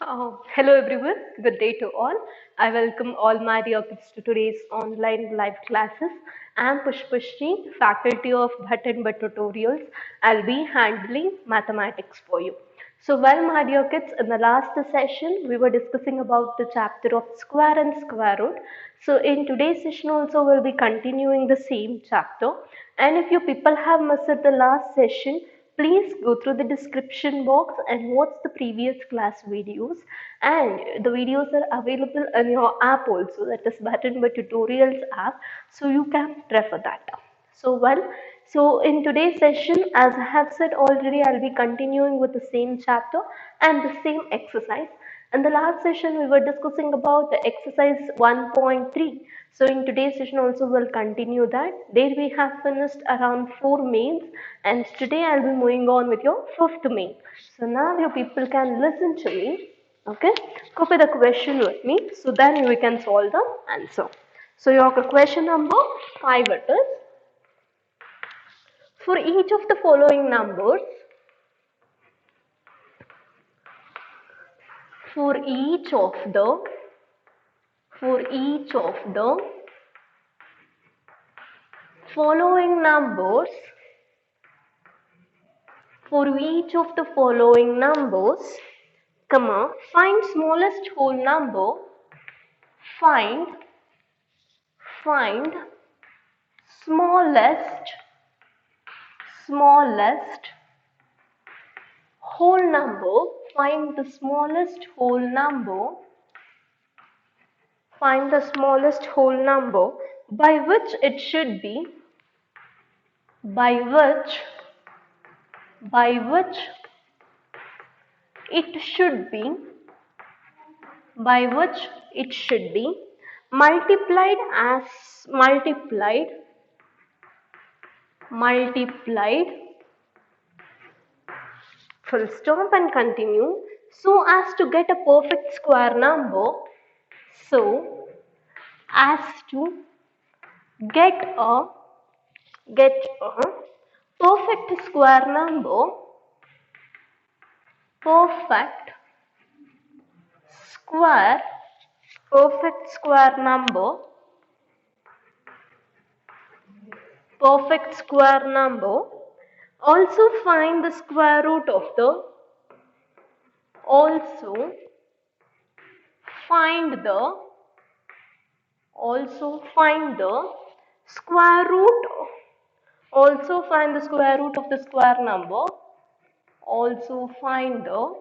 Hello everyone, good day to all. I welcome all my dear kids to today's online live classes. I am Pushpushni, faculty of Bhatt and Bhatt Tutorials. I'll be handling mathematics for you. So well my dear kids, in the last session we were discussing about the chapter of square and square root. So in today's session also we'll be continuing the same chapter. And if you people have missed the last session, please go through the description box and watch the previous class videos, and the videos are available in your app also, that is Button by Tutorials app, so you can refer that. So in today's session, as I have said already, I'll be continuing with the same chapter and the same exercise. In the last session, we were discussing about the exercise 1.3. So in today's session also we'll continue that. There we have finished around 4 mains, and today I'll be moving on with your 5th main. So now you people can listen to me. Okay, copy the question with me so then we can solve the answer. So your question number 5 it is. For each of the following numbers, for each of the for each of the following numbers, for each of the following numbers, comma, find smallest whole number, find find smallest smallest whole number, find the smallest whole number, find the smallest whole number by which it should be, by which it should be, by which it should be multiplied as multiplied full stop and continue, so as to get a perfect square number, so as to get a perfect square number, perfect square perfect square number, perfect square number. Also find the square root of the, also find the find the square root, also find the square root of the square number, also find the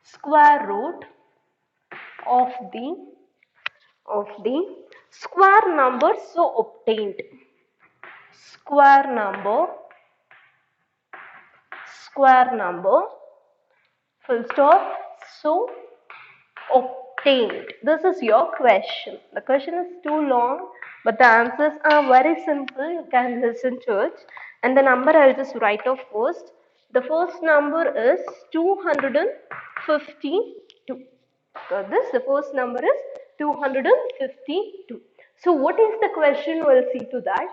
square root of the square number so obtained, square number full stop so obtained. This is your question. The question is too long, but the answers are very simple. You can listen to it. And the number I'll just write off first. The first number is 252. So the first number is 252. So what is the question? We'll see to that.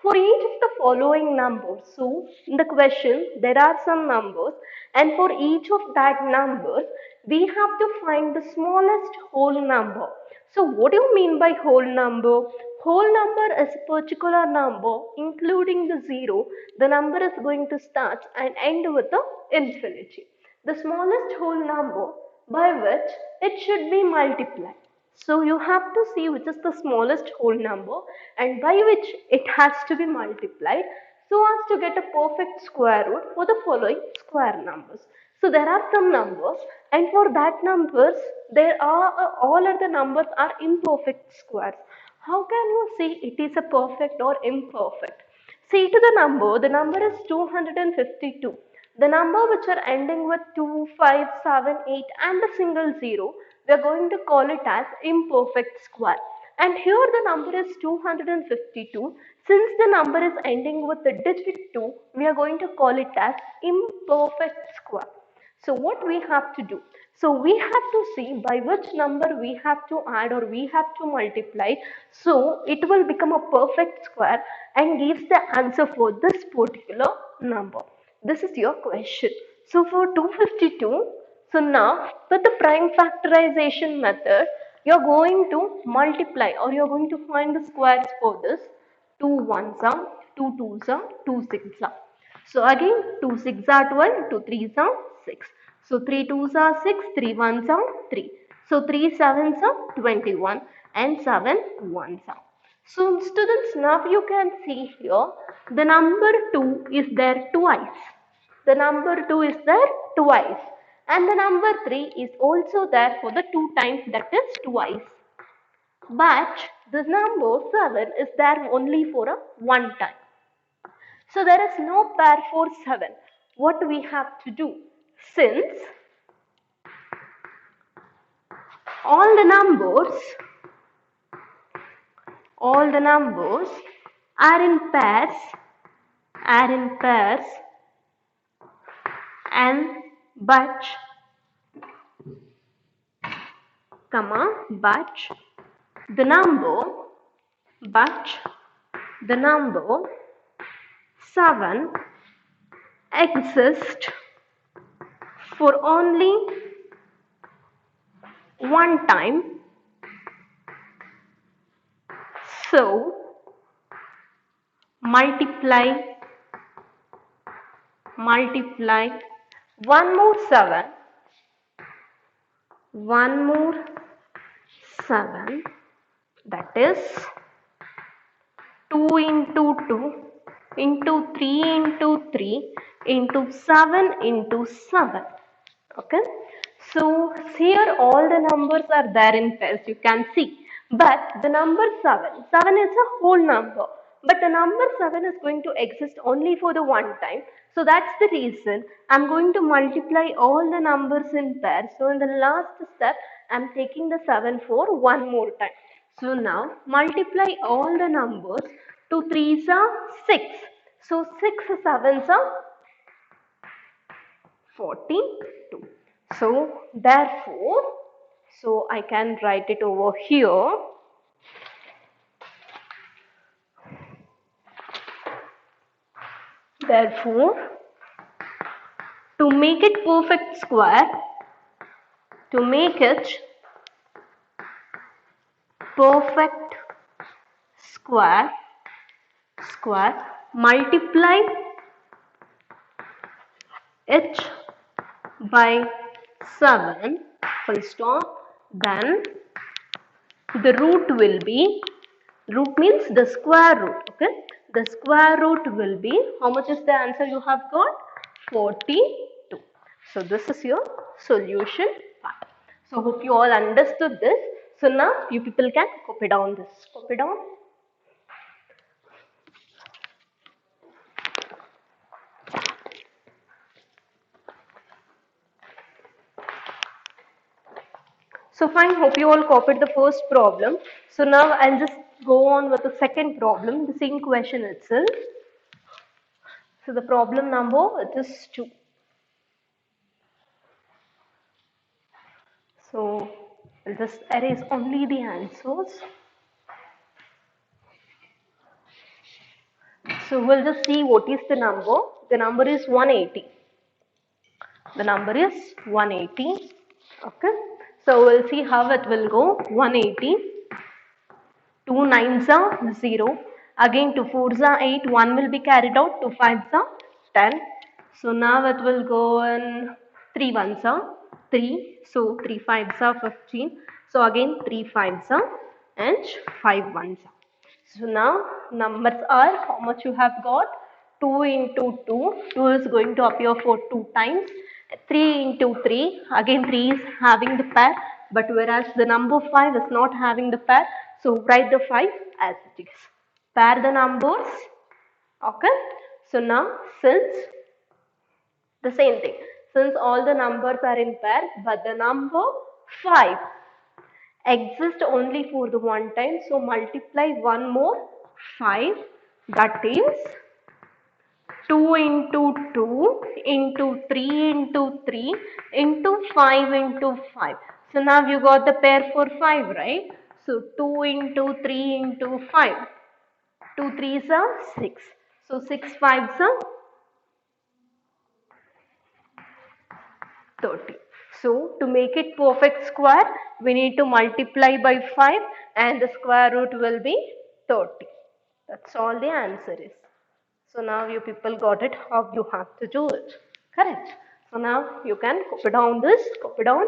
For each of the following numbers, so in the question there are some numbers, and for each of that numbers we have to find the smallest whole number. So what do you mean by whole number? Whole number is a particular number including the zero. The number is going to start and end with the infinity. The smallest whole number by which it should be multiplied. So you have to see which is the smallest whole number and by which it has to be multiplied so as to get a perfect square root for the following square numbers. So there are some numbers, and for that numbers there are all other numbers are imperfect squares. How can you say it is a perfect or imperfect? See to the number is 252. The number which are ending with 2, 5, 7, 8 and a single 0, we are going to call it as imperfect square. And here the number is 252. Since the number is ending with the digit 2, we are going to call it as imperfect square. So what we have to do? So we have to see by which number we have to add or we have to multiply. So it will become a perfect square and gives the answer for this particular number. This is your question. So for 252, So now with the prime factorization method, you're going to multiply or you're going to find the squares for this. 2 ones are, 2 twos are, 2 sixes are. So again 2 sixes are 12, 2 threes are 6. So 3 twos are 6, 3 ones are 3. So 3 sevens are 21 and 7 ones are. So students, now you can see here the number 2 is there twice. The number 2 is there twice and the number 3 is also there for the 2 times, that is twice. But the number 7 is there only for a 1 time. So there is no pair for 7. What we have to do? Since all the numbers are in pairs and but the number 7 exists for only one time. So multiply one more 7, that is 2 into 2 into 3 into 3 into 7 into 7. Okay, so here all the numbers are there in pairs, you can see, but the number 7 is a whole number, but the number 7 is going to exist only for the one time. So that's the reason I'm going to multiply all the numbers in pairs. So in the last step I'm taking the 7 for one more time. So now multiply all the numbers. 2 threes are 6, so 6 sevens are 42. So therefore, so I can write it over here. Therefore, to make it perfect square, multiply it by 7, full stop, then the root will be, root means the square root, okay, the square root will be, how much is the answer you have got? 42. So this is your solution part. So hope you all understood this. So now you people can copy down this, copy down. So fine, hope you all copied the first problem. So now I'll just go on with the second problem, the same question itself. So the problem number, it is 2. So I'll just erase only the answers. So we'll just see what is the number. The number is 180. The number is 180. Okay. So we'll see how it will go. 180. 2 nines are 0. Again 2 fours are 8. 1 will be carried out. 2 fives are 10. So now it will go in 3 ones are 3. So 3 fives are 15. So again 3 fives are and 5 ones are. So now numbers are, how much you have got? 2 into 2. 2 is going to appear for 2 times. 3 into 3. Again 3 is having the pair. But whereas the number 5 is not having the pair. So write the 5 as it is. Pair the numbers. Okay. So now since the same thing. Since all the numbers are in pair. But the number 5 exist only for the one time, so multiply one more 5, that is 2 into 2 into 3 into 3 into 5 into 5. So now you got the pair for 5, right? So 2 into 3 into 5. 2 threes are 6. So 6 fives are 30. So to make it perfect square, we need to multiply by 5 and the square root will be 30. That's all the answer is. So now you people got it how you have to do it. Correct. So now you can copy down this, copy down.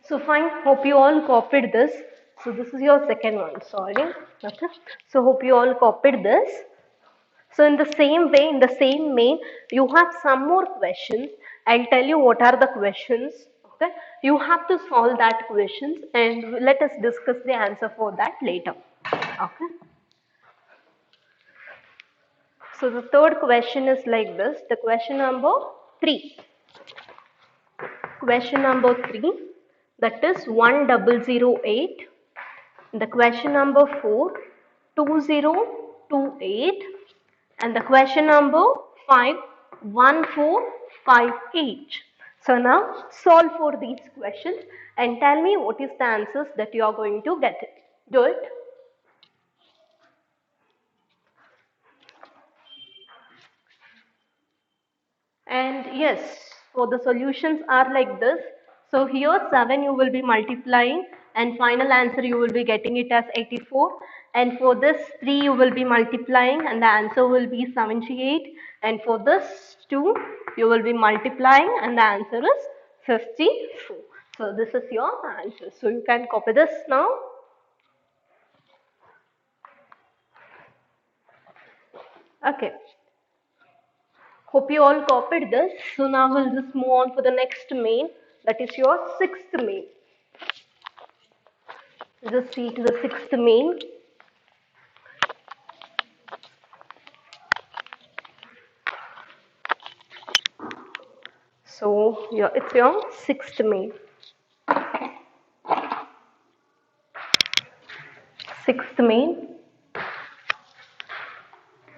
So fine, hope you all copied this. So this is your second one, sorry. Okay. So hope you all copied this. So in the same way, in the same main, you have some more questions. I'll tell you what are the questions. Okay. You have to solve that questions and let us discuss the answer for that later. Okay. So the third question is like this. The question number 3. Question number 3, that is 1008. The question number 4, 2028. And the question number 5, 1458. So now solve for these questions and tell me what is the answers that you are going to get it. Do it. And yes, for the solutions are like this. So here 7 you will be multiplying and final answer you will be getting it as 84. And for this 3 you will be multiplying and the answer will be 78. And for this 2 you will be multiplying and the answer is 54. So this is your answer. So you can copy this now. Okay. Hope you all copied this. So now we'll just move on for the next main. That is your sixth main. Just see to the sixth main. So it's your sixth main. Sixth main.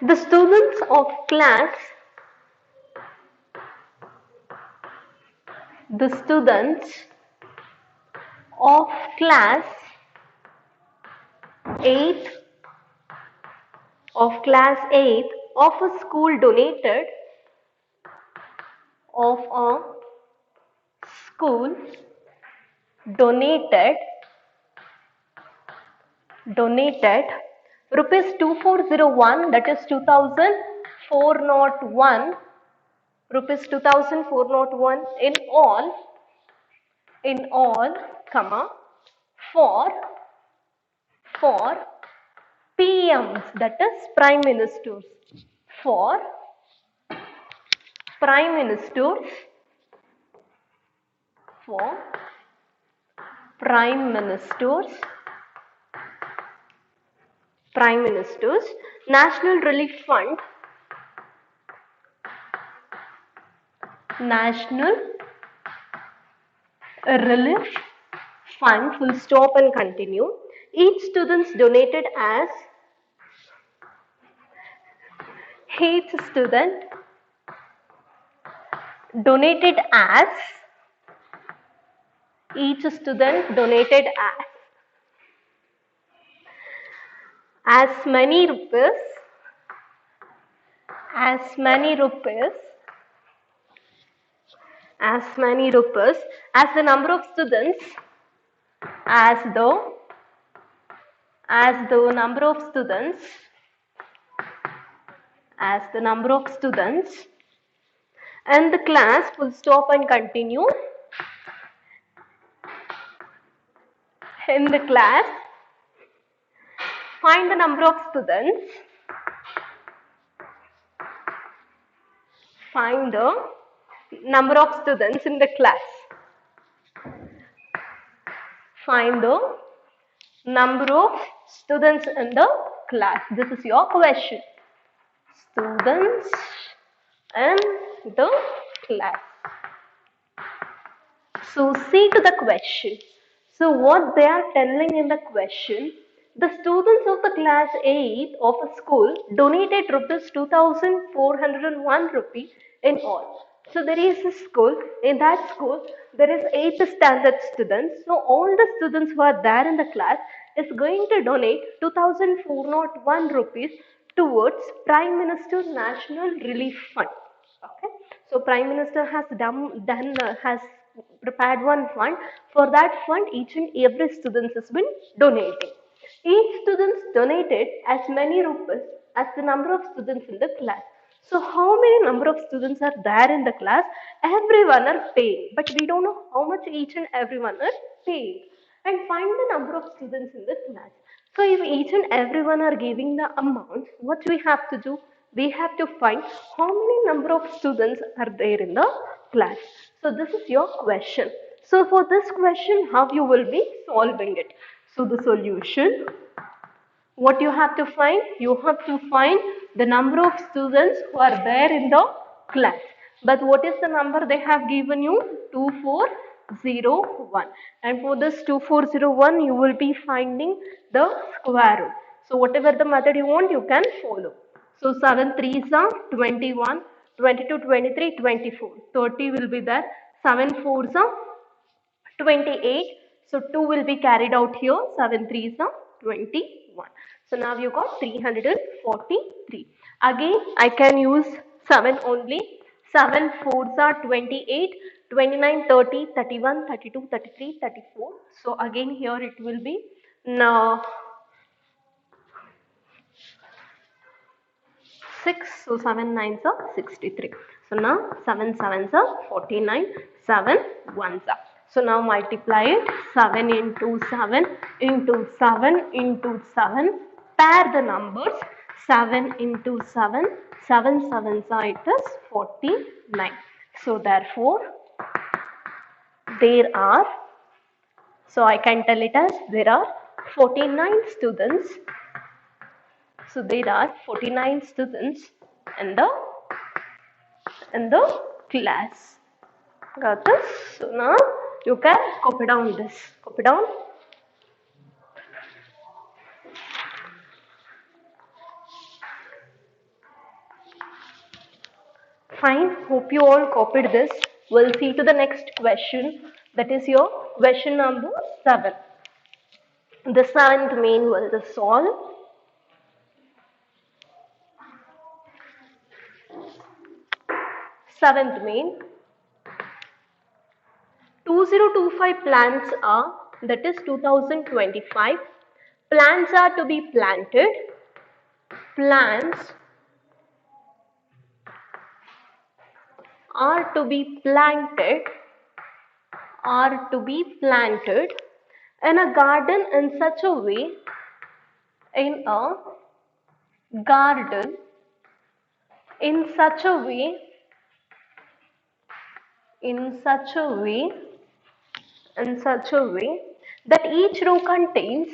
The students of class of class 8 of class 8 of a school donated rupees 2401, that is 2401, rupees 2401 in all, comma, for PMs, that is prime ministers, for prime ministers, National Relief Fund, full stop and continue. Each student donated as as many rupees as the number of students and the class full stop and continue in the class. Find the number of students. Find the number of students in the class. Find the number of students in the class. This is your question. Students in the class. So see to the question. So what they are telling in the question, the students of the class 8 of a school donated rupees 2401 rupee in all. So there is a school, in that school there is 8th standard students. So all the students who are there in the class, is going to donate 2,401 rupees towards Prime Minister National Relief Fund. Okay, so Prime Minister has has prepared one fund. For that fund, each and every student has been donating. Each student donated as many rupees as the number of students in the class. So how many number of students are there in the class? Everyone are paying, but we don't know how much each and everyone are paying. And find the number of students in the class. So if each and everyone are giving the amount, what we have to do? We have to find how many number of students are there in the class. So this is your question. So for this question, how you will be solving it? So the solution, what you have to find? You have to find the number of students who are there in the class. But what is the number they have given you? 2401. And for this 2401, you will be finding the square root. So whatever the method you want, you can follow. So 7 3s are 21, 22, 23, 24. 30 will be there. 7 4s are 28. So 2 will be carried out here. 7 3s are 21. So now you got 343. Again, I can use 7 only. 7 4s are 28, 29, 30, 31, 32, 33, 34. So again here it will be now 6, so 7 9s are 63. So now 7 7s are 49, 7 1s are. So now multiply it, 7 into 7 into 7 into 7, pair the numbers, 7 into 7, 7 7s are, it is 49. So therefore, there are, so I can tell it as there are 49 students. So there are 49 students in the class. Got this? So now you can copy down this. Copy down. Fine. Hope you all copied this. We'll see to the next question. That is your question number 7. The 7th main will solve. Seventh main. 2025 plans are, that is 2025. Plants are to be planted. Plants are to be planted in a garden in such a way, in such a way that each row contains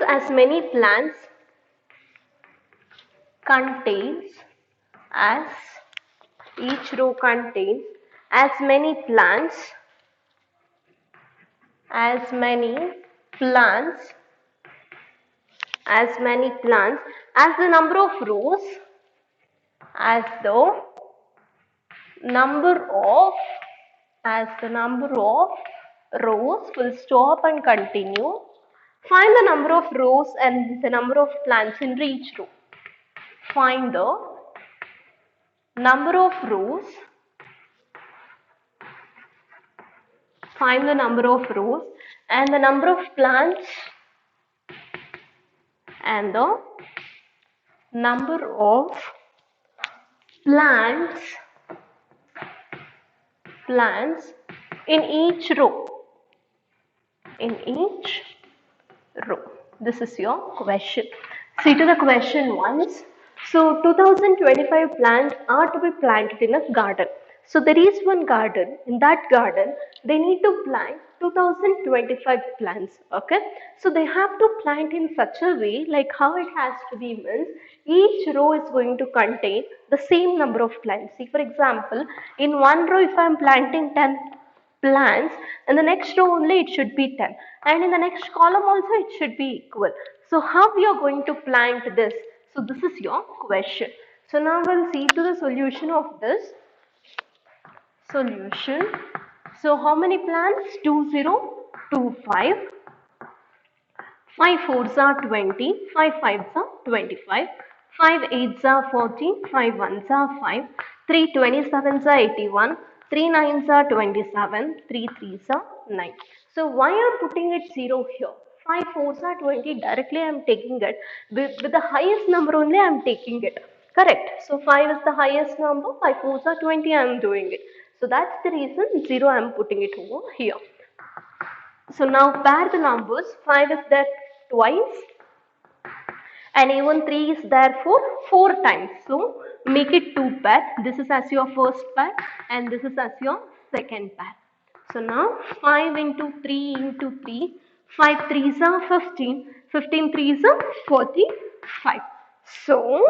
as many plants as the number of rows, rows, full stop and continue. Find the number of rows and the number of plants in each row. Find the number of rows and the number of plants in each row. This is your question. See to the question once. So 2025 plants are to be planted in a garden. So there is one garden. In that garden, they need to plant 2025 plants. Okay. So they have to plant in such a way, like how it has to be means each row is going to contain the same number of plants. See, for example, in one row, if I am planting 10 plants, in the next row only it should be 10, and in the next column also it should be equal. So how we are going to plant this? So this is your question. So now we'll see to the solution of this. Solution. So how many plants? 2025. 5 fours are 20, 5 fives are 25, 5 eights are 40, 5 ones are 5, 3 27s are 81, 3 nines are 27, 3 threes are 9. So why I am putting it 0 here? 5 fours are 20, directly I am taking it. With the highest number only I am taking it. Correct. So 5 is the highest number, 5 fours are 20, I am doing it. So that's the reason 0 I am putting it over here. So now pair the numbers. 5 is there twice and even 3 is there for 4 times. So make it 2 pair. This is as your first pair and this is as your second pair. So now 5 into 3 into 3. 5 threes are 15. 15 threes are 45. So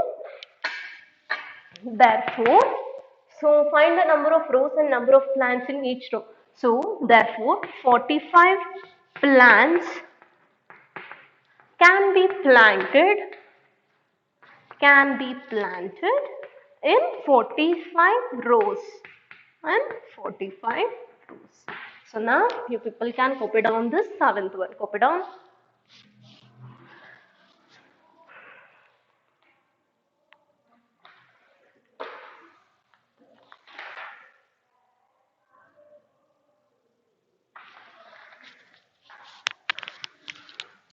therefore, so find the number of rows and number of plants in each row. So therefore 45 plants can be planted in 45 rows and 45 rows. So now you people can copy down this 7th one. Copy down.